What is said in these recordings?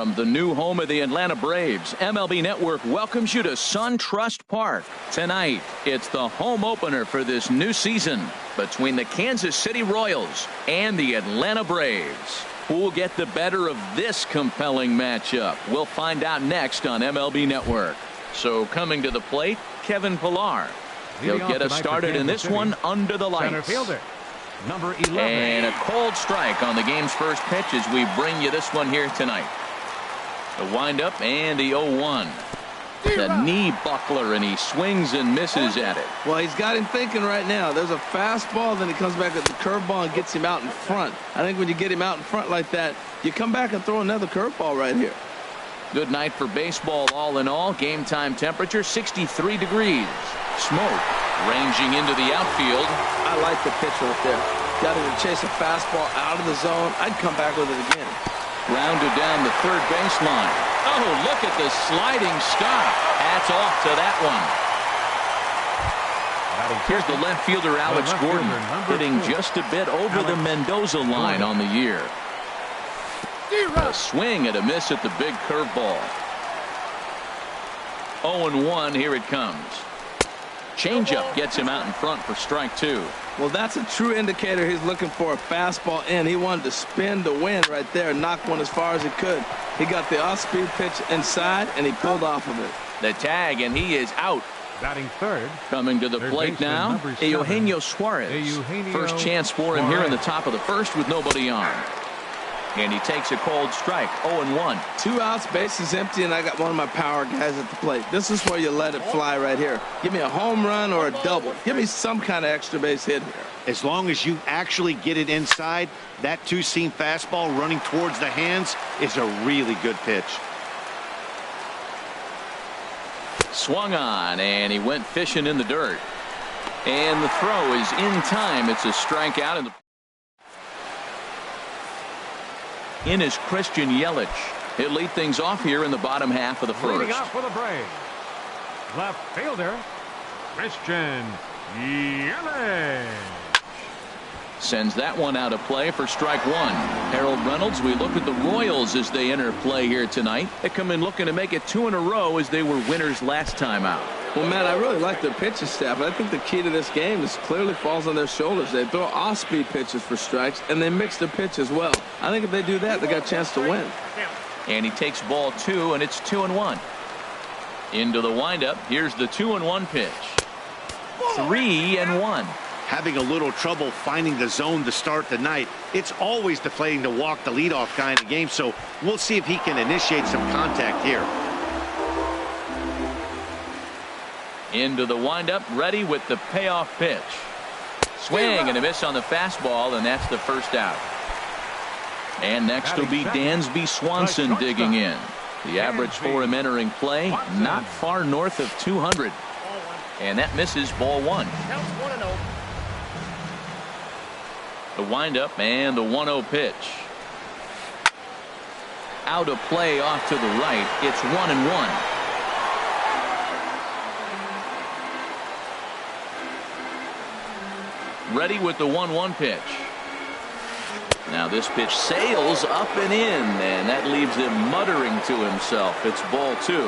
From the new home of the Atlanta Braves, MLB Network welcomes you to SunTrust Park. Tonight, it's the home opener for this new season between the Kansas City Royals and the Atlanta Braves. Who will get the better of this compelling matchup? We'll find out next on MLB Network. So coming to the plate, Kevin Pillar. He'll get us started in this one under the lights. Center fielder, number 11. And a cold strike on the game's first pitch as we bring you this one here tonight. The windup and the 0-1. The knee buckler, and he swings and misses at it. Well, he's got him thinking right now. There's a fastball, then he comes back at the curveball and gets him out in front. I think when you get him out in front like that, you come back and throw another curveball right here. Good night for baseball all in all. Game time temperature 63 degrees. Smoke ranging into the outfield. I like the pitch right there. Got him to chase a fastball out of the zone. I'd come back with it again. Grounded down the third baseline. Oh, look at the sliding stop. Hats off to that one. Here's the left fielder, Alex Gordon, hitting just a bit over the Mendoza line on the year. A swing and a miss at the big curveball. 0-1, here it comes. Changeup gets him out in front for strike two. Well, that's a true indicator he's looking for a fastball in. He wanted to spin to win right there and knock one as far as he could. He got the off-speed pitch inside, and he pulled off of it. The tag, and he is out. Batting third. Coming to the plate now, Eugenio Suarez. First chance for him here in the top of the first with nobody on. And he takes a cold strike. 0-1. 2 outs, bases empty, and I got one of my power guys at the plate. This is where you let it fly right here. Give me a home run or a double. Give me some kind of extra base hit here. As long as you actually get it inside, that two-seam fastball running towards the hands is a really good pitch. Swung on, and he went fishing in the dirt. And the throw is in time. It's a strikeout. In is Christian Yelich. He'll lead things off here in the bottom half of the first. Leading off for the Braves, left fielder, Christian Yelich. Sends that one out of play for strike one. Harold Reynolds, we look at the Royals as they enter play here tonight. They come in looking to make it 2 in a row as they were winners last time out. Well, Matt, I really like their pitching staff, but I think the key to this game is clearly falls on their shoulders. They throw off-speed pitches for strikes, and they mix their pitch as well. I think if they do that, they got a chance to win. And he takes ball 2, and it's 2-1. Into the windup. Here's the 2-1 pitch. 3-1. Having a little trouble finding the zone to start the night. It's always deflating to walk the leadoff guy in the game, so we'll see if he can initiate some contact here. Into the windup, ready with the payoff pitch. Swing and a miss on the fastball, and that's the first out. And next will be Dansby Swanson digging in. The average for him entering play, not far north of 200. And that misses, ball 1. The windup and the 1-0 pitch. Out of play off to the right. It's 1-1. Ready with the 1-1 pitch. Now this pitch sails up and in, and that leaves him muttering to himself. It's ball 2.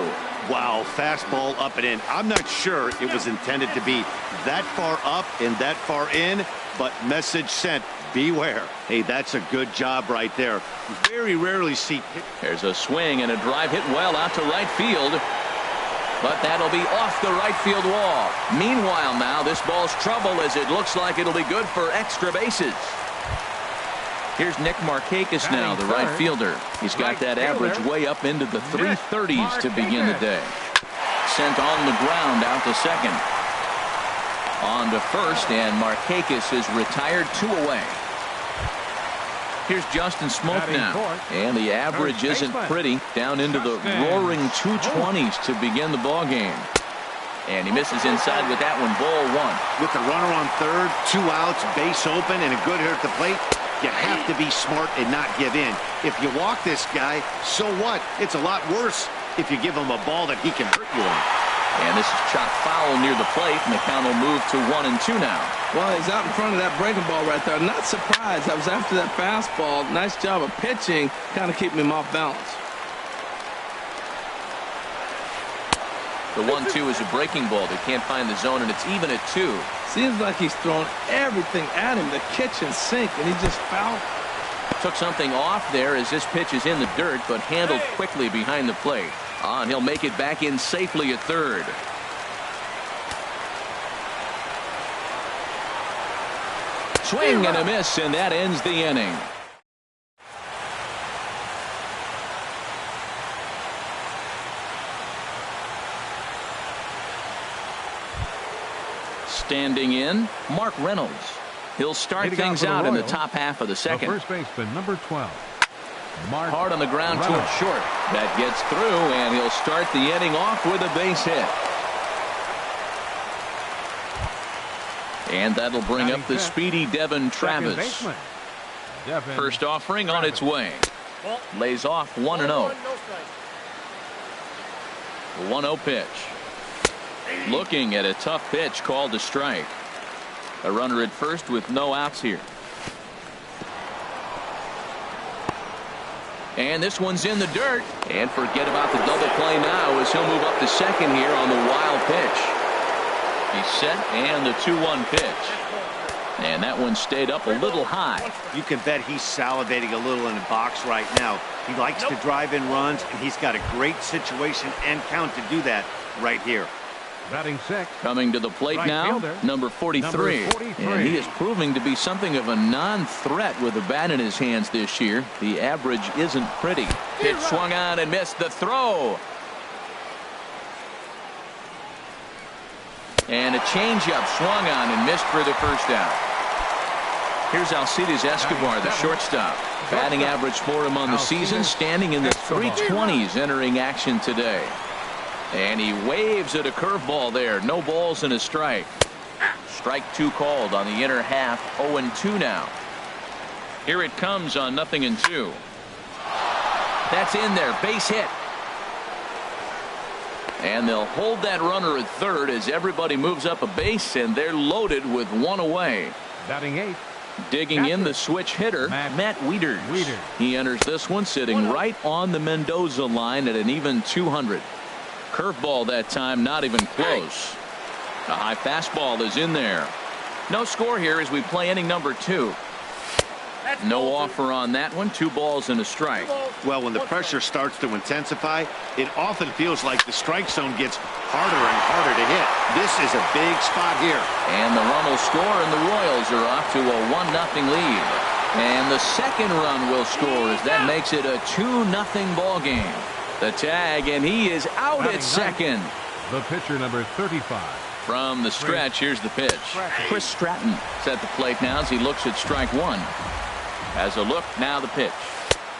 Wow, fastball up and in. I'm not sure it was intended to be that far up and that far in, but message sent. Beware. Hey, that's a good job right there. Very rarely see. There's a swing and a drive hit well out to right field. But that'll be off the right field wall. Meanwhile now, this ball's trouble as it looks like it'll be good for extra bases. Here's Nick Markakis now, the right fielder. He's got that average way up into the 330s to begin the day. Sent on the ground out to second. On to first, and Markakis is retired 2 away. Here's Justin Smoke now, and the average isn't pretty, down into the roaring 220s to begin the ball game. And he misses inside with that one, ball 1. With the runner on third, 2 outs, base open, and a good hitter at the plate, you have to be smart and not give in. If you walk this guy, so what? It's a lot worse if you give him a ball that he can hurt you on. And this is chopped foul near the plate, and the count will move to 1-2 now. Well, he's out in front of that breaking ball right there. Not surprised. I was after that fastball. Nice job of pitching, kind of keeping him off balance. The 1-2 is a breaking ball. They can't find the zone, and it's even at 2. Seems like he's thrown everything at him, the kitchen sink, and he just fouled. Took something off there as this pitch is in the dirt, but handled quickly behind the plate. And he'll make it back in safely at third. Swing and a miss, and that ends the inning. Standing in, Mark Reynolds. He'll start things out in the top half of the second. First baseman, number 12. Mark Hard on the ground Reynolds. towards short. That gets through, and he'll start the inning off with a base hit. And that'll bring up the speedy Devin Travis. First offering on its way. Lays off 1-0. The 1-0 pitch. Looking at a tough pitch called a strike. A runner at first with no outs here. And this one's in the dirt. And forget about the double play now as he'll move up to second here on the wild pitch. He's set, and the 2-1 pitch. And that one stayed up a little high. You can bet he's salivating a little in the box right now. He likes to drive in runs, and he's got a great situation and count to do that right here. Batting six. Coming to the plate Right now, fielder, number 43. number 43. And he is proving to be something of a non-threat with a bat in his hands this year. The average isn't pretty. Pitch swung on and missed the throw. And a changeup swung on and missed for the first out. Here's Alcides Escobar, the shortstop. Batting average for him on the season, standing in the 320s entering action today. And he waves at a curveball there. No balls and a strike. Strike 2 called on the inner half. 0-2 now. Here it comes on 0-2. That's in there. Base hit. And they'll hold that runner at third as everybody moves up a base, and they're loaded with one away. Batting 8. Digging in the switch hitter, Matt Wieters. He enters this one sitting right on the Mendoza line at an even 200. Curveball that time, not even close. A high fastball is in there. No score here as we play inning number 2. No offer on that one. 2 balls and a strike. Well, when the pressure starts to intensify, it often feels like the strike zone gets harder and harder to hit. This is a big spot here. And the run will score, and the Royals are off to a 1-0 lead. And the second run will score as that makes it a 2-0 ball game. The tag, and he is out at second. The pitcher, number 35. From the stretch, here's the pitch. Chris Stratton is at the plate now as he looks at strike 1. As a look, now the pitch.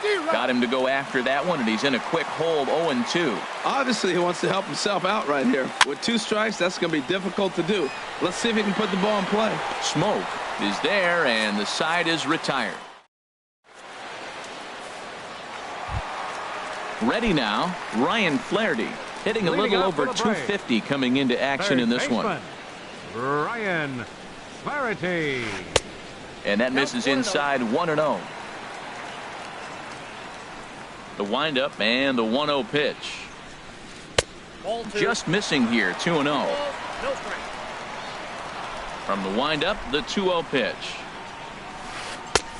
Got him to go after that one, and he's in a quick hold. 0-2. Obviously, he wants to help himself out right here. With 2 strikes, that's going to be difficult to do. Let's see if he can put the ball in play. Smoke is there, and the side is retired. Ready now, Ryan Flaherty, hitting a little over 250 coming into action in this one. Ryan Flaherty. And that misses inside 1-0. The windup and the 1-0 pitch. Just missing here, 2-0. From the windup, the 2-0 pitch.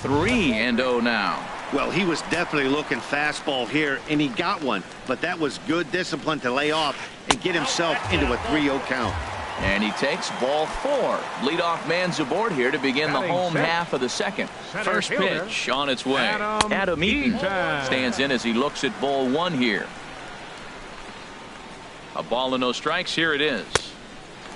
3-0 now. Well, he was definitely looking fastball here, and he got one. But that was good discipline to lay off and get himself into a 3-0 count. And he takes ball 4. Leadoff man's aboard here to begin the home half of the second. First pitch on its way. Adam Eaton stands in as he looks at ball 1 here. A ball and no strikes. Here it is.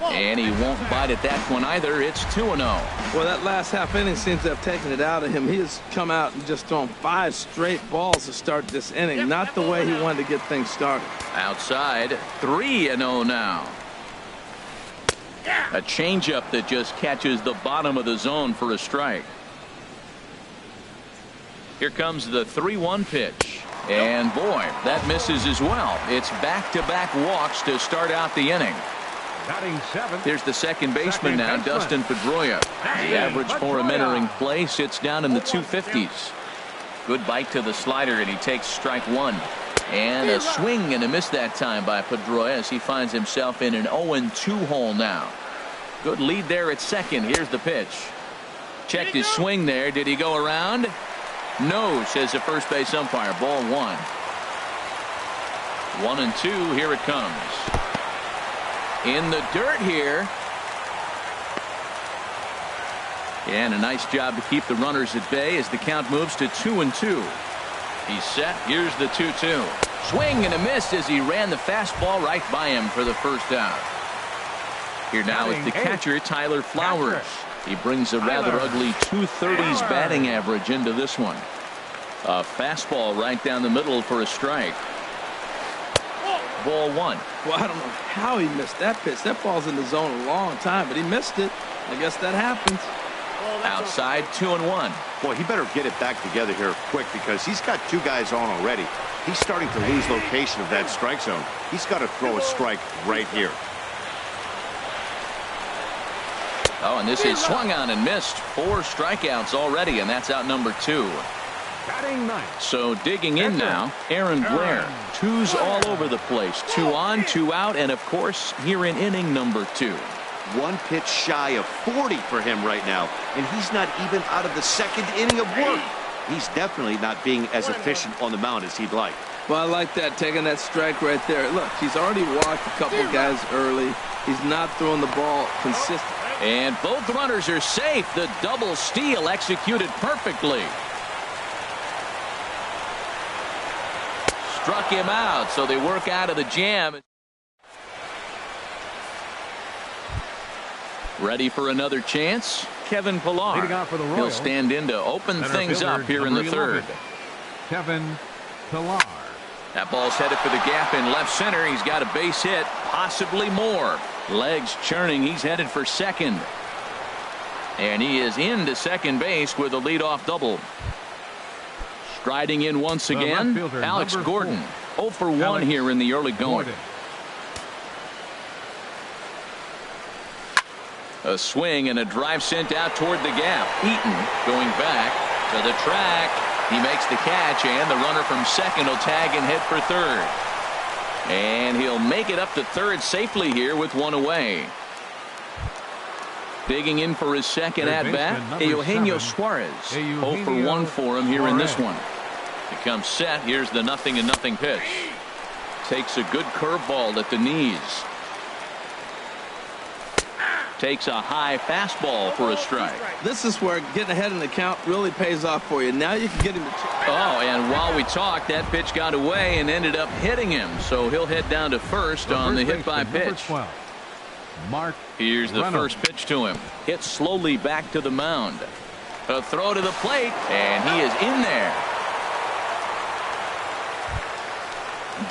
And he won't bite at that one either. It's 2-0. Well, that last half inning seems to have taken it out of him. He has come out and just thrown 5 straight balls to start this inning. Not the way he wanted to get things started. Outside, 3-0 now. A changeup that just catches the bottom of the zone for a strike. Here comes the 3-1 pitch. And boy, that misses as well. It's back-to-back walks to start out the inning. There's the second baseman now, Dustin Pedroia. The average for him entering play sits down in the 250s. Good bite to the slider, and he takes strike 1. And a swing and a miss that time by Pedroia as he finds himself in an 0-2 hole now. Good lead there at second. Here's the pitch. Checked his swing there. Did he go around? No, says the first base umpire. Ball 1. 1-2. Here it comes. In the dirt here. And a nice job to keep the runners at bay as the count moves to 2-2. He's set. Here's the 2-2. Swing and a miss as he ran the fastball right by him for the first out. Here now is the catcher, Tyler Flowers. He brings a rather ugly 230s batting average into this one. A fastball right down the middle for a strike. Ball 1. Well, I don't know how he missed that pitch. That ball's in the zone a long time, but he missed it. I guess that happens. Outside 2-1. Boy, he better get it back together here quick because he's got 2 guys on already. He's starting to lose location of that strike zone. He's got to throw a strike right here. Oh, and this is swung on and missed. 4 strikeouts already, and that's out number 2. Batting ninth. So digging in now, Aaron Blair. 2s all over the place. 2 on, 2 out, and of course here in inning number 2. 1 pitch shy of 40 for him right now, and he's not even out of the 2nd inning of work. He's definitely not being as efficient on the mound as he'd like. Well, I like that, taking that strike right there. Look, he's already walked a couple guys early. He's not throwing the ball consistently. And both runners are safe. The double steal executed perfectly. Struck him out, so they work out of the jam. Ready for another chance? Kevin Pillar. Leading off for the He'll Royals, stand in to open center things fielder, up here in the number 11, third. Kevin Pillar. That ball's headed for the gap in left center. He's got a base hit, possibly more. Legs churning. He's headed for second. And he is into second base with a leadoff double. Striding in once again, fielder, Alex number Gordon. 0 for 1 Alex here in the early going. Gordon. A swing and a drive sent out toward the gap. Eaton going back to the track. He makes the catch, and the runner from second will tag and hit for third. And he'll make it up to third safely here with 1 away. Digging in for his second Third at-bat, baseman, Eugenio 7, Suarez. 0 for 1 Eugenio for him here in this Suarez. one. He comes set. Here's the 0-0 pitch. Takes a good curveball at the knees. Takes a high fastball for a strike. This is where getting ahead in the count really pays off for you. Now you can get him to Oh, and while we talked, that pitch got away and ended up hitting him. So he'll head down to first on the hit by pitch. 12, Mark Here's the Reynolds. first pitch to him. Hit slowly back to the mound. A throw to the plate, and he is in there.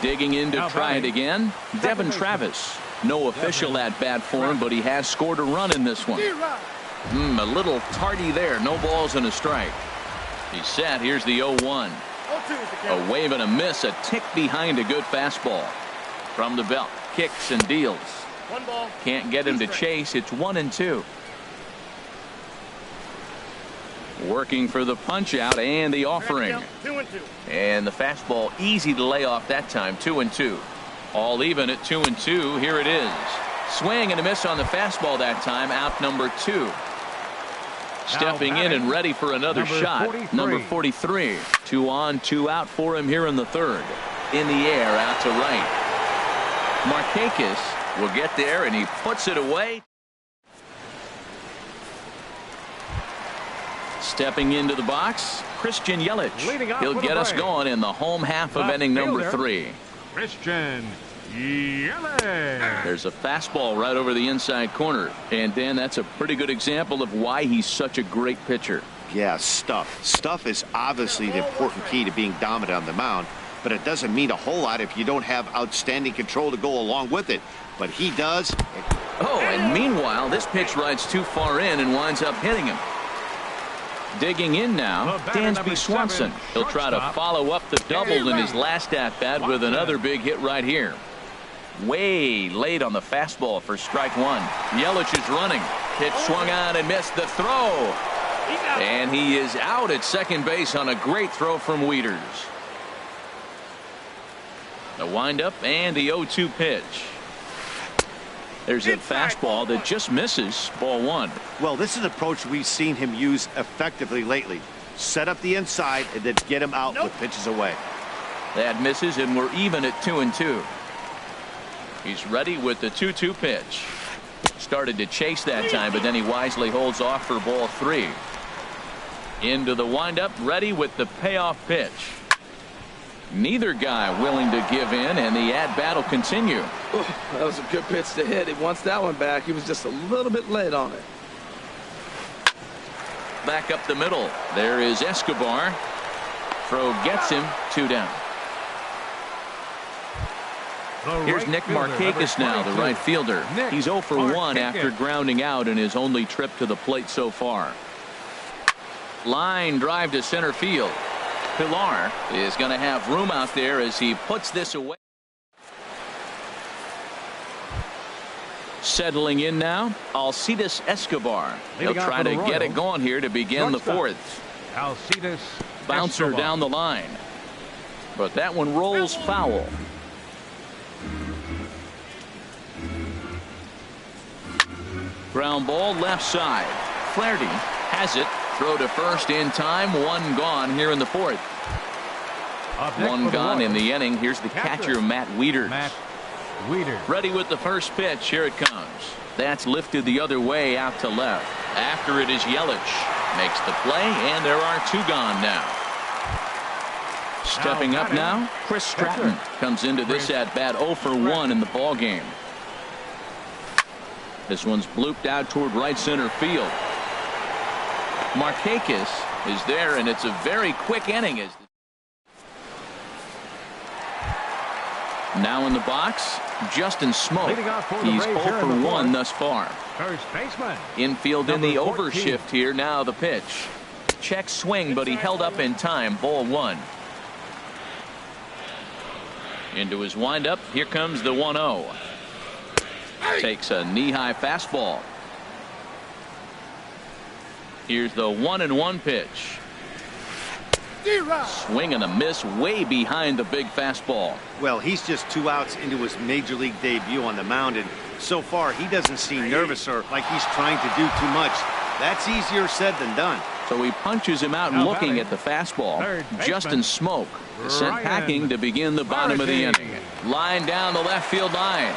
Digging in to Now try it batting, again. Devin baseman. Travis. No official at bat for him, but he has scored a run in this one. A little tardy there. No balls and a strike. He's set. Here's the 0-1. A wave and a miss. A tick behind a good fastball. From the belt. Kicks and deals. Can't get him to chase. It's 1-2. Working for the punch out and the offering. And the fastball easy to lay off that time. 2-2. All even at 2-2. Here it is. Swing and a miss on the fastball that time. Out number 2. Stepping in and ready for another number shot. 43. Number 43. 2 on, 2 out for him here in the third. In the air out to right. Markakis will get there and he puts it away. Stepping into the box, Christian Yelich. Leading off He'll for the get us Braves. going in the home half of Left inning number fielder. 3. Christian Yelich. There's a fastball right over the inside corner. And Dan, that's a pretty good example of why he's such a great pitcher. Yeah, stuff. Stuff is obviously the important key to being dominant on the mound, but it doesn't mean a whole lot if you don't have outstanding control to go along with it. But he does. Oh, and meanwhile, this pitch rides too far in and winds up hitting him. Digging in now, The batter, Dansby number Swanson. 7, He'll try to shortstop, follow up the double in his Swanson. last at-bat with another big hit right here. Way late on the fastball for strike 1. Yelich is running. Pitch swung on and missed the throw. And he is out at second base on a great throw from Wieters. The windup and the 0-2 pitch. There's a fastball that just misses. Ball one. Well, this is an approach we've seen him use effectively lately. Set up the inside and then get him out with pitches away. That misses, and we're even at 2-2. He's ready with the 2-2 pitch. Started to chase that time, but then he wisely holds off for ball three. Into the windup, ready with the payoff pitch. Neither guy willing to give in, and the at-bat will continue. Oh, that was a good pitch to hit. He wants that one back. He was just a little bit late on it. Back up the middle. There is Escobar. Throw gets him. 2 down. Here's Nick Markakis now, the right fielder. He's 0 for 1 after grounding out in his only trip to the plate so far. Line drive to center field. Pilar is going to have room out there as he puts this away. Settling in now, Alcides Escobar. He'll try to get it going here to begin the fourth. Alcides Bouncer Escobar. down the line. But that one rolls foul. Ground ball left side. Flaherty has it. Throw to first in time. 1 gone here in the fourth. 1 gone in the inning. Here's the catcher, Matt Wieters. Ready with the first pitch. Here it comes. That's lifted the other way out to left. After it is Yelich. Makes the play, and there are 2 gone now. Stepping up now, Chris Stratton comes into this at-bat 0 for 1 in the ball game. This one's blooped out toward right center field. Markakis is there, and it's a very quick inning. Now in the box, Justin Smoke. He's 0 for 1 thus far. First baseman. Infield in the overshift here. Now the pitch. Check swing, but he held up in time. Ball 1. Into his windup. Here comes the 1-0. Takes a knee-high fastball. Here's the 1-1 pitch. Swing and a miss way behind the big fastball. Well, he's just 2 outs into his major league debut on the mound, and so far he doesn't seem nervous or like he's trying to do too much. That's easier said than done. So he punches him out and looking at the fastball. Justin Smoke is sent packing to begin the bottom of the inning. Line down the left field line.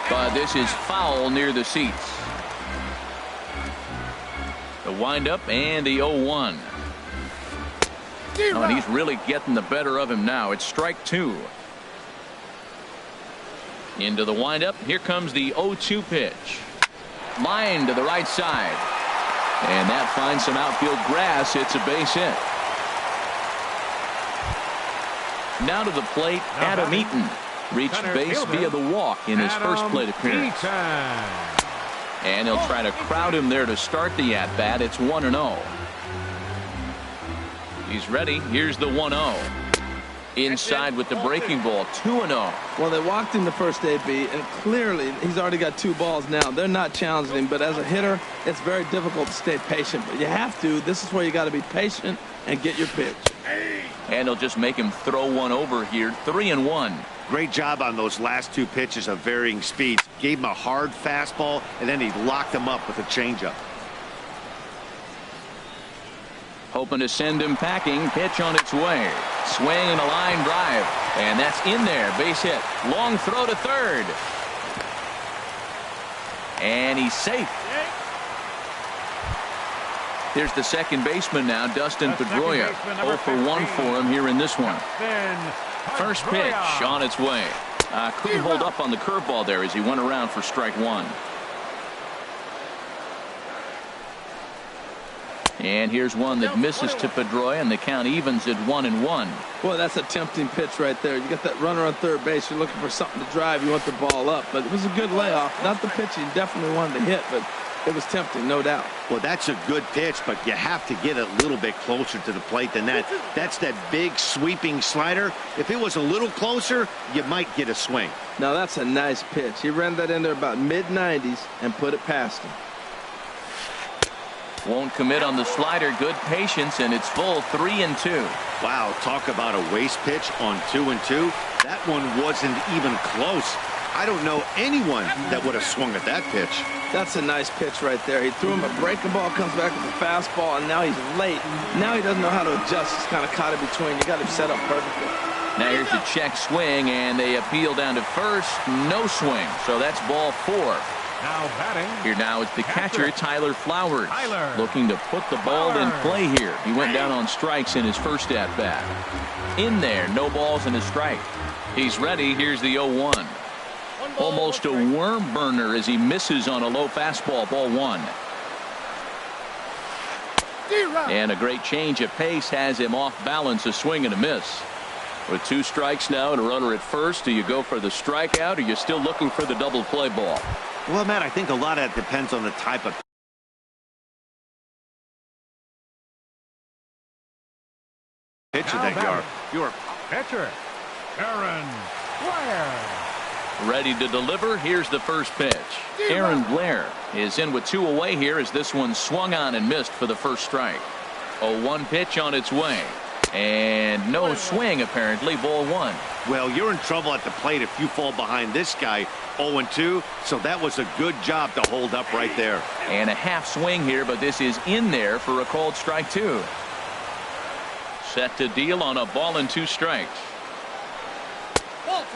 But this is foul near the seats. The windup and the 0-1. Oh, and he's really getting the better of him now. It's strike 2. Into the windup. Here comes the 0-2 pitch. Line to the right side. And that finds some outfield grass. It's a base hit. Now to the plate, Adam Eaton. Reached base via the walk in his first plate appearance. And he'll try to crowd him there to start the at-bat. It's 1-0. He's ready. Here's the 1-0. Inside with the breaking ball. 2-0. Well, they walked him the first AB, and clearly he's already got 2 balls now. They're not challenging him, but as a hitter, it's very difficult to stay patient. But you have to. This is where you got to be patient and get your pitch. And he'll just make him throw one over here. 3-1. Great job on those last 2 pitches of varying speeds. Gave him a hard fastball, and then he locked him up with a changeup. Hoping to send him packing. Pitch on its way. Swing and a line drive. And that's in there. Base hit. Long throw to third. And he's safe. Here's the second baseman now, Dustin Pedroia. 0 for 1 for him here in this one. First pitch on its way. Couldn't hold up on the curveball there as he went around for strike 1. And here's one that misses to Pedroia, and the count evens at 1-1. Boy, that's a tempting pitch right there. You got that runner on third base. You're looking for something to drive. You want the ball up. But it was a good layoff. Not the pitch he definitely wanted to hit, but it was tempting, no doubt. Well, that's a good pitch, but you have to get a little bit closer to the plate than that. That's that big sweeping slider. If it was a little closer, you might get a swing. Now, that's a nice pitch. He ran that in there about mid-90s and put it past him. Won't commit on the slider. Good patience, and it's full. 3-2. Wow, talk about a waste pitch on 2-2. That one wasn't even close. I don't know anyone that would have swung at that pitch. That's a nice pitch right there. He threw him a breaking ball, comes back with a fastball, and now he's late. Now he doesn't know how to adjust. He's kind of caught in between. You got him set up perfectly. Now here's the check swing, and they appeal down to first. No swing, so that's ball 4. Now batting. Here now is the catcher, Tyler Flowers, looking to put the ball in play here. He went down on strikes in his first at-bat. In there, no balls and a strike. He's ready. Here's the 0-1. Almost a worm burner as he misses on a low fastball, ball 1. And a great change of pace has him off balance, a swing and a miss. With 2 strikes now and a runner at first, do you go for the strikeout, or are you still looking for the double play ball? Well, Matt, I think a lot of that depends on the type of pitcher that you're. Pitcher, Aaron Blair. Ready to deliver. Here's the first pitch. Aaron Blair is in with 2 away here as this one swung on and missed for the first strike. 0-1 pitch on its way. And no swing, apparently, ball 1. Well, you're in trouble at the plate if you fall behind this guy 0-2, so that was a good job to hold up right there. And a half swing here, but this is in there for a called strike 2. Set to deal on a ball and 2 strikes.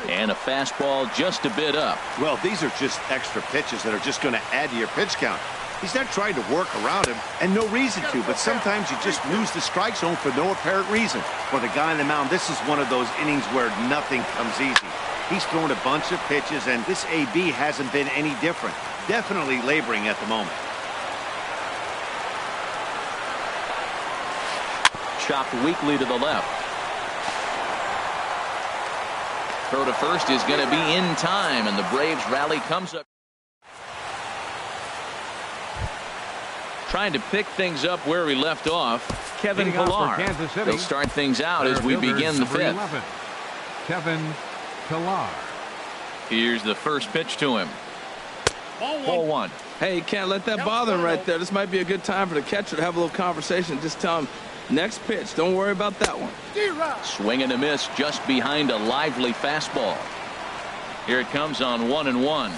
And a fastball just a bit up. Well, these are just extra pitches that are just going to add to your pitch count. He's not trying to work around him, and no reason to, but sometimes you just lose the strike zone for no apparent reason. For the guy on the mound, this is one of those innings where nothing comes easy. He's thrown a bunch of pitches, and this AB hasn't been any different. Definitely laboring at the moment. Chopped weakly to the left. Throw to first is going to be in time, and the Braves rally comes up. Trying to pick things up where we left off, Kevin Pillar. They'll start things out as we begin the 5th. Kevin Pillar. Here's the first pitch to him. Ball 1. Hey, you can't let that bother him right there. This might be a good time for the catcher to have a little conversation. Just tell him, next pitch, don't worry about that one. Swing and a miss just behind a lively fastball. Here it comes on 1-1.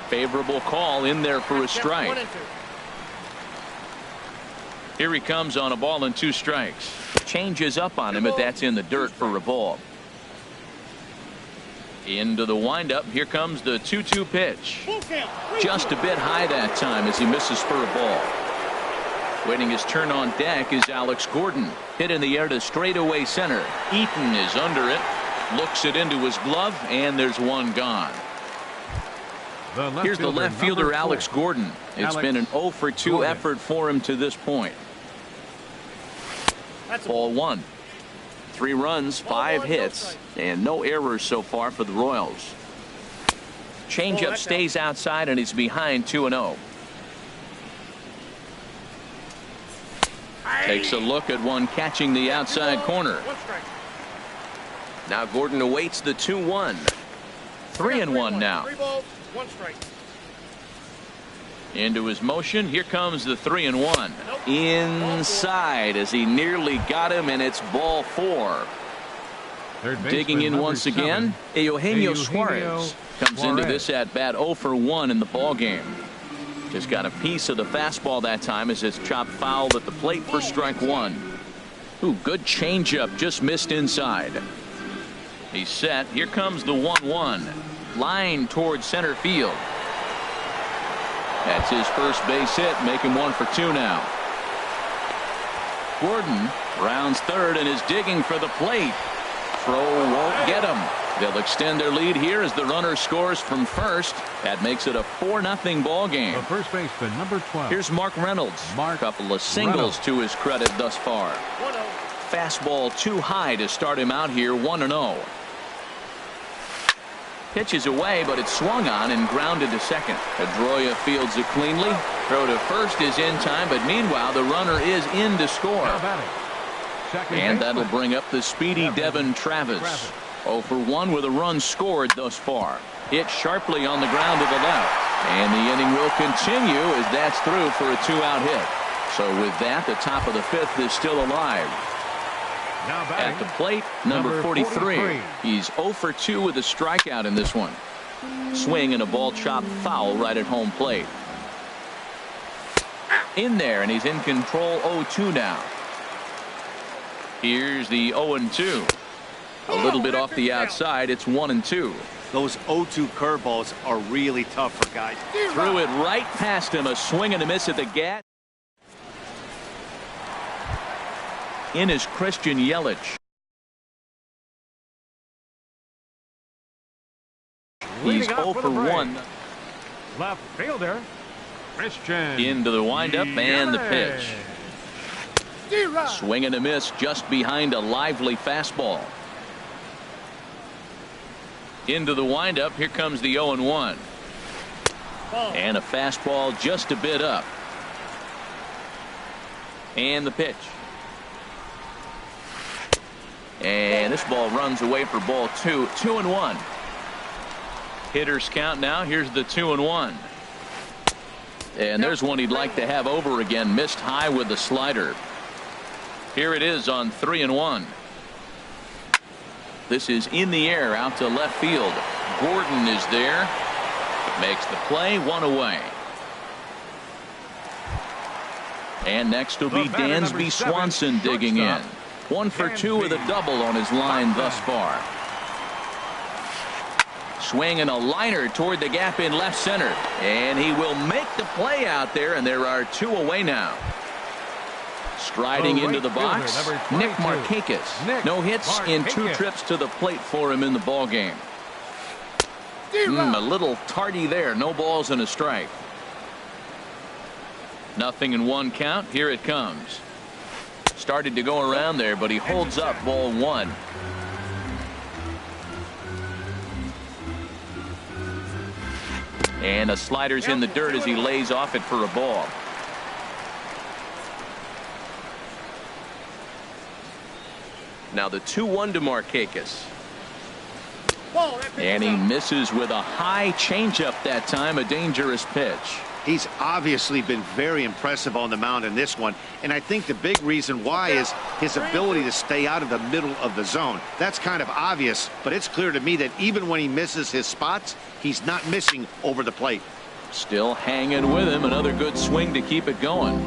Favorable call in there for a strike. Here he comes on a ball and 2 strikes. Changes up on him, but that's in the dirt for a ball. Into the windup. Here comes the 2-2 pitch. Just a bit high that time as he misses for a ball. Waiting his turn on deck is Alex Gordon. Hit in the air to straightaway center. Eaton is under it. Looks it into his glove, and there's one gone. Here's the left fielder, Alex Gordon. It's been an 0-for-2 effort for him to this point. Ball 1. 3 runs, 5 hits, and no errors so far for the Royals. Changeup stays outside, and he's behind 2-0. Takes a look at one catching the outside corner. Now Gordon awaits the 2-1. 3-1 now. 3 balls, 1 strike. Into his motion. Here comes the 3-1. Inside as he nearly got him, and it's ball 4. Digging in once again, Eugenio Suarez comes into this at bat 0-for-1 in the ball game. Just got a piece of the fastball that time as it's chopped foul at the plate for strike 1. Ooh, good changeup, just missed inside. He's set. Here comes the 1-1. Line towards center field. That's his first base hit, making 1 for 2 now. Gordon rounds third and is digging for the plate. Throw won't get him. They'll extend their lead here as the runner scores from first. That makes it a 4-0 ball game. The first baseman, number 12. Here's Mark Reynolds. A couple of singles to his credit thus far. 1-0. Fastball too high to start him out here, 1-0. Pitches away, but it's swung on and grounded to second. Pedroia fields it cleanly. Throw to first is in time, but meanwhile the runner is in to score. And that'll bring up the speedy Devin Travis. 0-for-1 with a run scored thus far. Hit sharply on the ground to the left. And the inning will continue as that's through for a 2-out hit. So with that, the top of the 5th is still alive. Now At batting, the plate, number 43. 43. He's 0 for 2 with a strikeout in this one. Swing and a ball chopped foul right at home plate. In there, and he's in control. 0-2 now. Here's the 0-2. A little bit off the outside. It's 1-2. Those 0-2 curveballs are really tough for guys. Threw it right past him. A swing and a miss at the gat. In is Christian Yelich. He's 0 for 1. Left fielder, Christian. Into the windup and the pitch. Swing and a miss just behind a lively fastball. Into the windup. Here comes the 0-1. And a fastball just a bit up. And the pitch. And this ball runs away for ball 2. 2-1. Hitters count now. Here's the 2-1. And there's one he'd like to have over again. Missed high with the slider. Here it is on 3-1. This is in the air out to left field. Gordon is there. Makes the play. 1 away. And next will be Dansby Swanson digging in. 1 for 2 with a double on his line thus far. Swing and a liner toward the gap in left center. And he will make the play out there, and there are 2 away now. Striding into the box, Nick Markakis. No hits in 2 trips to the plate for him in the ballgame. A little tardy there. No balls and a strike. 0-1 count. Here it comes. Started to go around there, but he holds up ball 1. And a slider's in the dirt as he lays off it for a ball. Now the 2-1 to Markakis. And he misses with a high changeup that time. A dangerous pitch. He's obviously been very impressive on the mound in this one, and I think the big reason why is his ability to stay out of the middle of the zone. That's kind of obvious, but it's clear to me that even when he misses his spots, he's not missing over the plate. Still hanging with him. Another good swing to keep it going.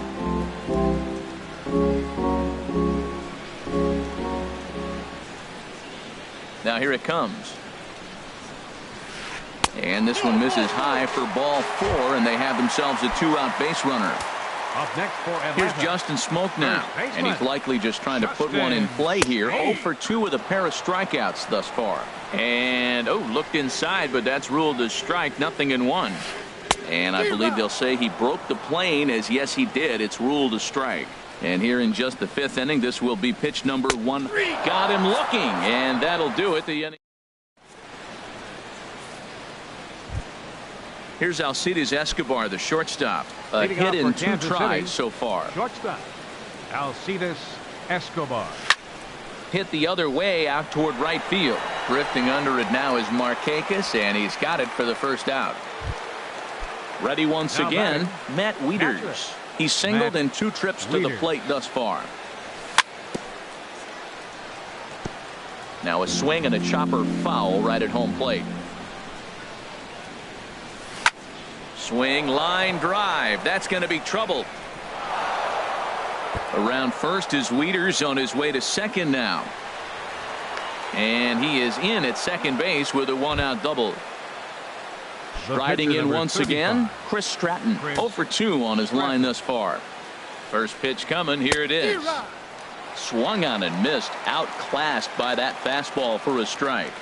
Now here it comes. And this one misses high for ball 4, and they have themselves a 2-out base runner. Up next for Atlanta. Here's Justin Smoak now, and he's likely just trying to put one in play here. 0 for 2 with a pair of strikeouts thus far. And looked inside, but that's ruled as strike. 0-1. And I believe they'll say he broke the plane, as yes he did. It's ruled a strike. And here in just the 5th inning, this will be pitch number 1. Got him looking, and that'll do it. The inning. Here's Alcides Escobar, the shortstop. A hit in 2 tries so far. Shortstop, Alcides Escobar. Hit the other way out toward right field. Drifting under it now is Markakis, and he's got it for the first out. Ready once again, Matt Wieters. He's singled in 2 trips to the plate thus far. Now a swing and a chopper foul right at home plate. Swing, line drive. That's going to be trouble. Around first is Wieters on his way to second now. And he is in at second base with a 1-out double. Striding in once again, Chris Stratton. 0 for 2 on his line thus far. First pitch coming. Here it is. Swung on and missed. Outclassed by that fastball for a strike.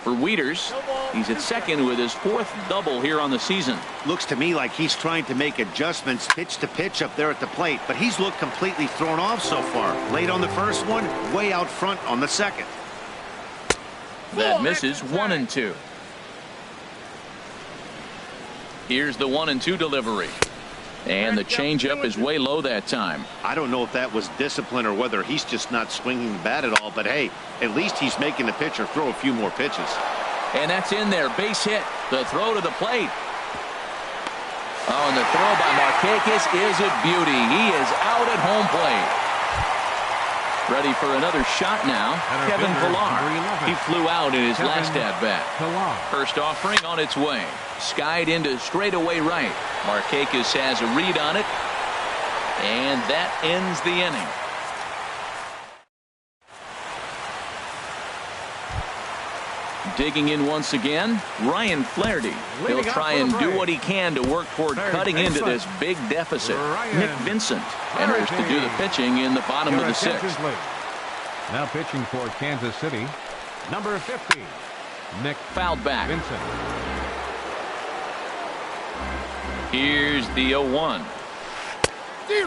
For Wieters, he's at second with his 4th double here on the season. Looks to me like he's trying to make adjustments pitch to pitch up there at the plate, but he's looked completely thrown off so far. Late on the first one, way out front on the second. That misses. 1-2. Here's the 1-2 delivery. And the changeup is way low that time. I don't know if that was discipline or whether he's just not swinging the bat at all, but hey, at least he's making the pitcher throw a few more pitches. And that's in there. Base hit. The throw to the plate. Oh, and the throw by Markakis is a beauty. He is out at home plate. Ready for another shot now. Kevin Pillar. He flew out in his last at-bat. First offering on its way. Skied into straightaway right. Markakis has a read on it. And that ends the inning. Digging in once again, Ryan Flaherty. He'll try and do what he can to work toward cutting into this big deficit. Nick Vincent enters to do the pitching in the bottom of the sixth. Now pitching for Kansas City, number 50, Nick fouled back. Vincent. Here's the 0-1.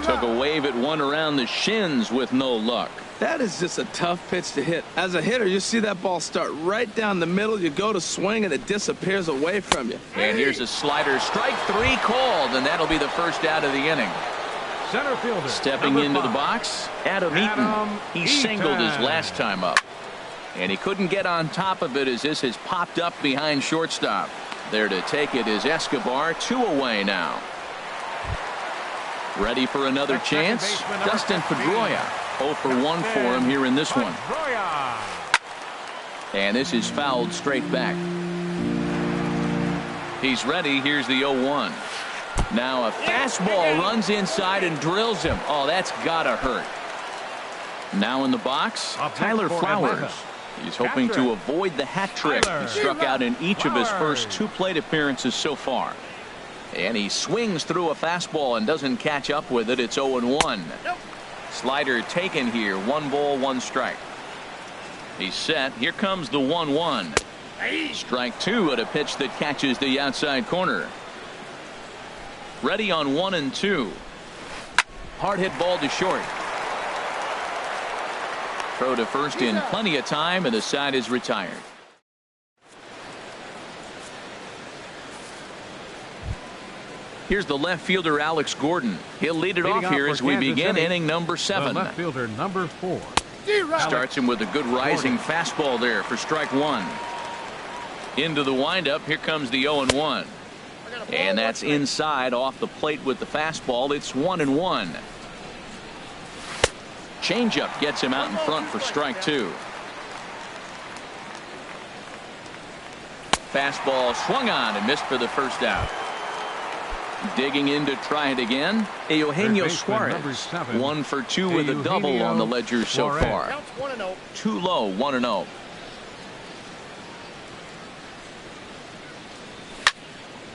Took a wave at one around the shins with no luck. That is just a tough pitch to hit. As a hitter, you see that ball start right down the middle. You go to swing, and it disappears away from you. And here's a slider. Strike three called, and that'll be the first out of the inning. Center fielder. Stepping into the box, Adam Eaton. He singled his last time up. And he couldn't get on top of it as this has popped up behind shortstop. There to take it is Escobar. 2 away now. Ready for another chance? Dustin Pedroia. 0 for 1 for him here in this one. And this is fouled straight back. He's ready. Here's the 0-1. Now a fastball runs inside and drills him. Oh, that's gotta hurt. Now in the box, Tyler Flowers. He's hoping to avoid the hat trick. He struck out in each of his first 2 plate appearances so far. And he swings through a fastball and doesn't catch up with it. It's 0-1. Slider taken here. 1 ball, 1 strike. He's set. Here comes the 1-1. Strike 2 at a pitch that catches the outside corner. Ready on 1 and 2. Hard hit ball to short. Throw to first in plenty of time, and the side is retired. Here's the left fielder, Alex Gordon. He'll lead it off here as we begin inning number 7. Left fielder number 4. Starts him with a good rising fastball there for strike 1. Into the windup. Here comes the 0-1. And that's inside off the plate with the fastball. It's 1-1. Changeup gets him out in front for strike 2. Fastball swung on and missed for the first out. Digging in to try it again, Eugenio Suarez. 1 for 2 with a double on the ledger so far. Too low, 1-0.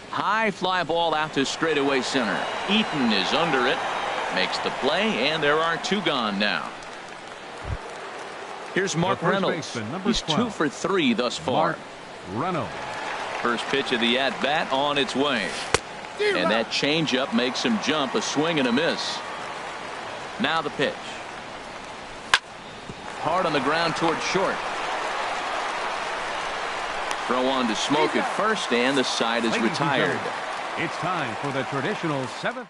High fly ball out to straightaway center. Eaton is under it. Makes the play, and there are 2 gone now. Here's Mark Reynolds. He's 2 for 3 thus far. Reynolds. First pitch of the at-bat on its way. And that changeup makes him jump. A swing and a miss. Now the pitch. Hard on the ground toward short. Throw on to Smoke at first, and the side is retired. It's time for the traditional 7th.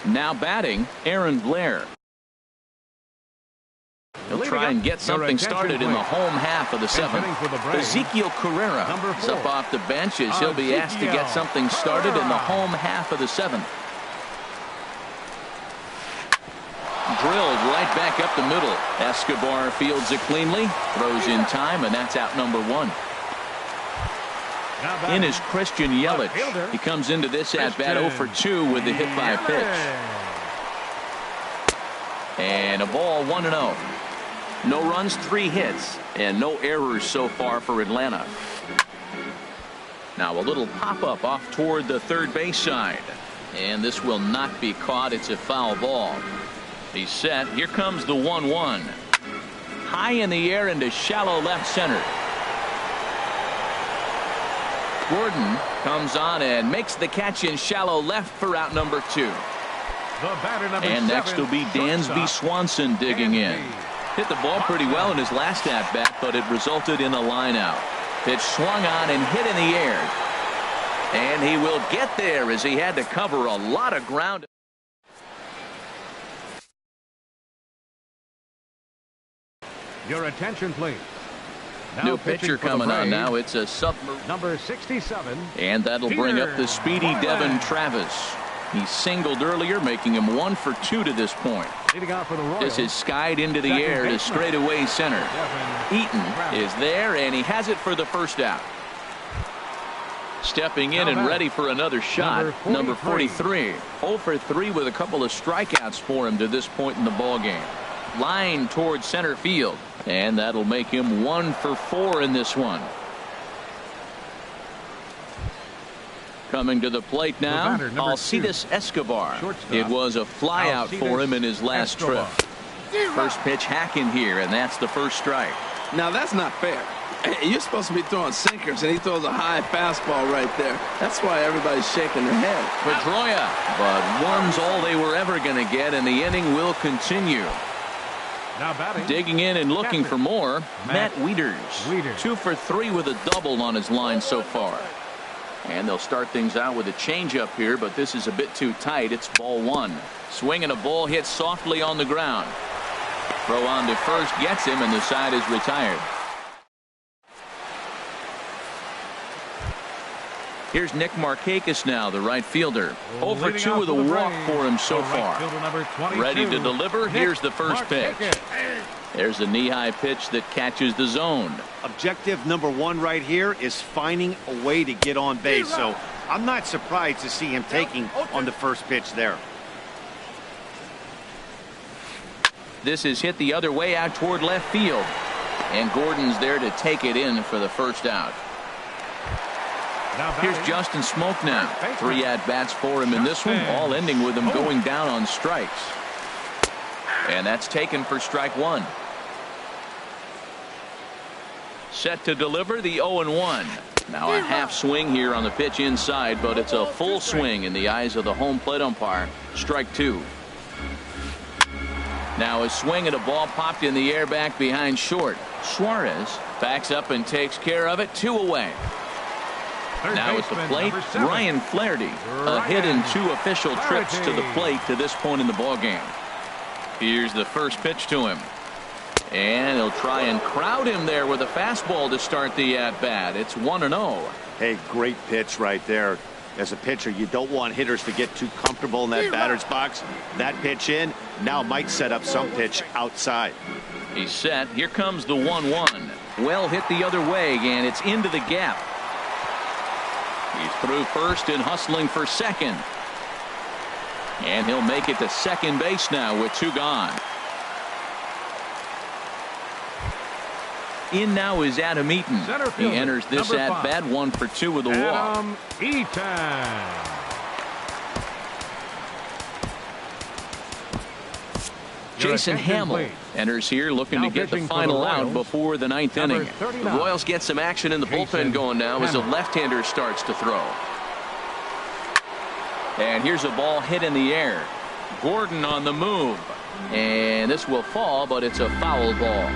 Now batting, Aaron Blair. He'll try and get something started in the home half of the 7th. Ezekiel Carrera is up off the bench as he'll be asked to get something started in the home half of the 7th. Drilled right back up the middle. Escobar fields it cleanly, throws in time, and that's out number 1. In is Christian Yelich. He comes into this at-bat 0 for 2 with the hit by pitch. And a ball, 1-0. No runs, 3 hits, and no errors so far for Atlanta. Now a little pop-up off toward the third base side. And this will not be caught. It's a foul ball. He's set. Here comes the 1-1. High in the air into shallow left center. Gordon comes on and makes the catch in shallow left for out number 2. And next will be Dansby Swanson digging in. Hit the ball pretty well in his last at-bat, but it resulted in a line out. Pitch swung on and hit in the air. And he will get there as he had to cover a lot of ground. Your attention, please. New pitcher coming on now. It's a submarine. Number 67. And that'll bring up the speedy Devin Travis. He singled earlier, making him 1 for 2 to this point. Leading out for the Royals. This is skied into the Second air to baseman. straightaway center. Eaton is there, and he has it for the first out. Stepping in and ready for another shot, number 43. 0 for 3 with a couple of strikeouts for him to this point in the ballgame. Line towards center field, and that'll make him 1 for 4 in this one. Coming to the plate now, Alcides Escobar. It was a flyout for him in his last trip. First pitch hacking here, and that's the first strike. Now that's not fair. You're supposed to be throwing sinkers, and he throws a high fastball right there. That's why everybody's shaking their head. Pedroia, but one's all they were ever going to get, and the inning will continue. Now batting. Digging in and looking for more, Matt Wieters. 2 for 3 with a double on his line so far. And they'll start things out with a changeup here, but this is a bit too tight. It's ball 1. Swinging a ball hit softly on the ground. Throw on to first gets him, and the side is retired. Here's Nick Markakis now, the right fielder. 0 for 2 with a walk for him so far. Ready to deliver. Here's the first pitch. There's a knee-high pitch that catches the zone. Objective number 1 right here is finding a way to get on base. So I'm not surprised to see him taking on the first pitch there. This is hit the other way out toward left field. And Gordon's there to take it in for the first out. Here's Justin Smoak now. 3 at-bats for him in this one, all ending with him going down on strikes. And that's taken for strike 1. Set to deliver the 0-1. Now a half swing here on the pitch inside, but it's a full swing in the eyes of the home plate umpire. Strike 2. Now a swing at a ball popped in the air back behind short. Suarez backs up and takes care of it. 2 away. Now at the plate, Ryan Flaherty. A hit in 2 official trips to the plate to this point in the ballgame. Here's the first pitch to him. And he'll try and crowd him there with a fastball to start the at-bat. It's 1-0. Hey, great pitch right there. As a pitcher, you don't want hitters to get too comfortable in that batter's box. That pitch in now might set up some pitch outside. He's set. Here comes the 1-1. Well hit the other way, and it's into the gap. He's through first and hustling for second. And he'll make it to second base now with 2 gone. In now is Adam Eaton. He enters this at bat 1 for 2 with a walk. Adam Eaton. Jason Hamill enters here looking to get the final out before the 9th inning. The Royals get some action in the bullpen going now as a left-hander starts to throw. And here's a ball hit in the air. Gordon on the move. And this will fall, but it's a foul ball.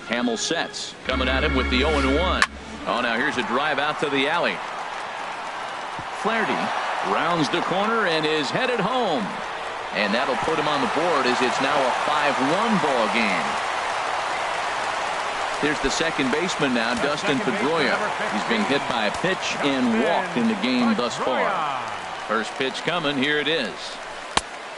Hamill sets. Coming at him with the 0-1. Oh, now here's a drive out to the alley. Flaherty rounds the corner and is headed home. And that'll put him on the board as it's now a 5-1 ball game. Here's the second baseman now, Dustin Pedroia. He's been hit by a pitch and walked in the game thus far. First pitch coming. Here it is.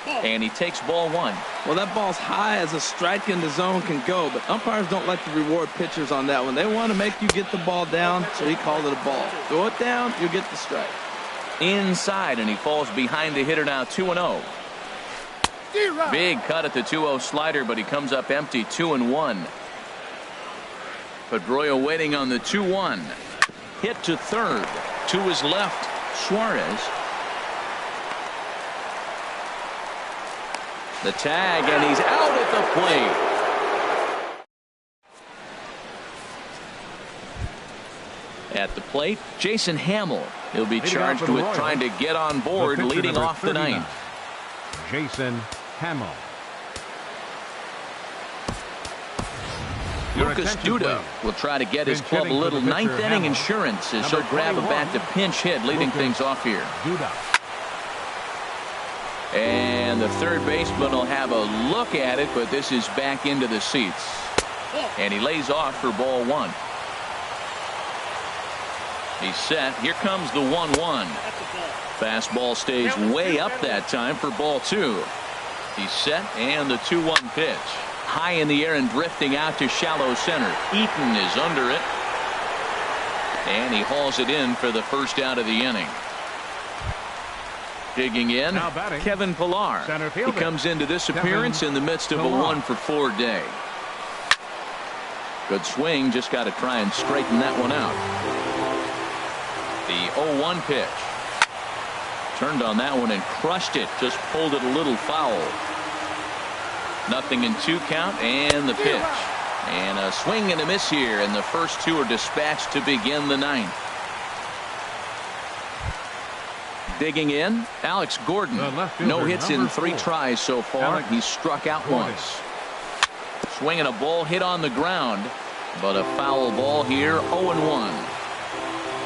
And he takes ball 1. Well, that ball's high as a strike in the zone can go, but umpires don't like to reward pitchers on that one. They want to make you get the ball down, so he called it a ball. Throw it down, you get the strike. Inside, and he falls behind the hitter now, 2-0. Big cut at the 2-0 slider, but he comes up empty, 2-1. Pedroia waiting on the 2-1. Hit to third. To his left, Suarez. The tag, and he's out at the plate. At the plate, Jason Hamill. He'll be charged with trying to get on board, leading off the 9th. Jason Hamill. Lucas Duda will try to get his club a little 9th inning insurance as he'll grab a bat to pinch hit, leading things off here. And the third baseman will have a look at it, but this is back into the seats. And he lays off for ball 1. He's set. Here comes the 1-1. Fastball stays way up that time for ball 2. He's set, and the 2-1 pitch. High in the air and drifting out to shallow center. Eaton is under it. And he hauls it in for the first out of the inning. Digging in, Kevin Pillar. He comes into this appearance in the midst of a 1-for-4 day. Good swing, just got to try and straighten that one out. The 0-1 pitch. Turned on that one and crushed it, just pulled it a little foul. 0-2 count, and the pitch. And a swing and a miss here, and the first two are dispatched to begin the 9th. Digging in, Alex Gordon. No hits in 3 tries so far. He's struck out once. Swinging a ball hit on the ground, but a foul ball here. 0-1.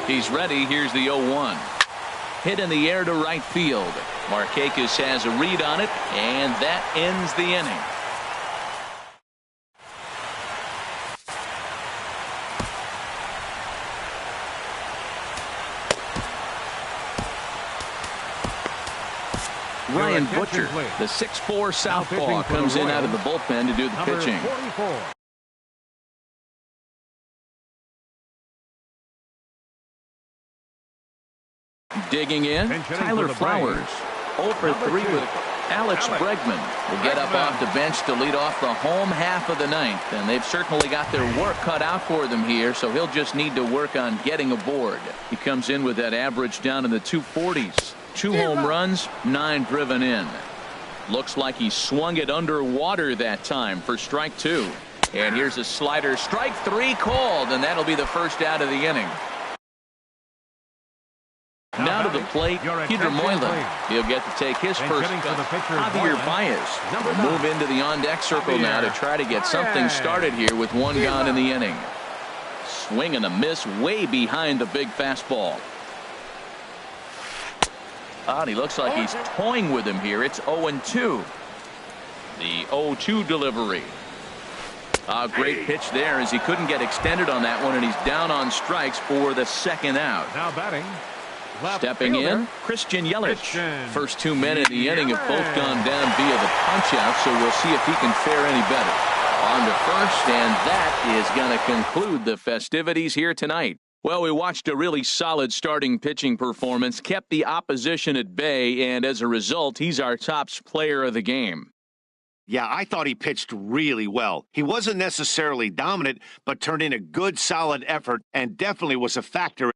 He's ready. Here's the 0-1. Hit in the air to right field. Markakis has a read on it, and that ends the inning. Ryan Butcher, the 6'4" southpaw, comes in out of the bullpen to do the pitching. 44. Digging in, Tyler Flowers. 0-for-3 with Alex Bregman will get up off the bench to lead off the home half of the 9th. And they've certainly got their work cut out for them here, so he'll just need to work on getting aboard. He comes in with that average down in the 240s. 2 home runs, 9 driven in. Looks like he swung it underwater that time for strike 2. And here's a slider. Strike 3 called, and that'll be the first out of the inning. Now to the plate, Peter Moylan. He'll get to take his first cut. Javier Baez will move into the on-deck circle now to try to get something started here with 1 gone in the inning. Swing and a miss way behind the big fastball. And he looks like he's toying with him here. It's 0-2. The 0-2 delivery. A great pitch there as he couldn't get extended on that one, and he's down on strikes for the second out. Now batting. Stepping in, Christian Yelich. First 2 men in the inning have both gone down via the punch-out, so we'll see if he can fare any better. On to first, and that is going to conclude the festivities here tonight. Well, we watched a really solid starting pitching performance, kept the opposition at bay, and as a result, he's our top player of the game. Yeah, I thought he pitched really well. He wasn't necessarily dominant, but turned in a good, solid effort and definitely was a factor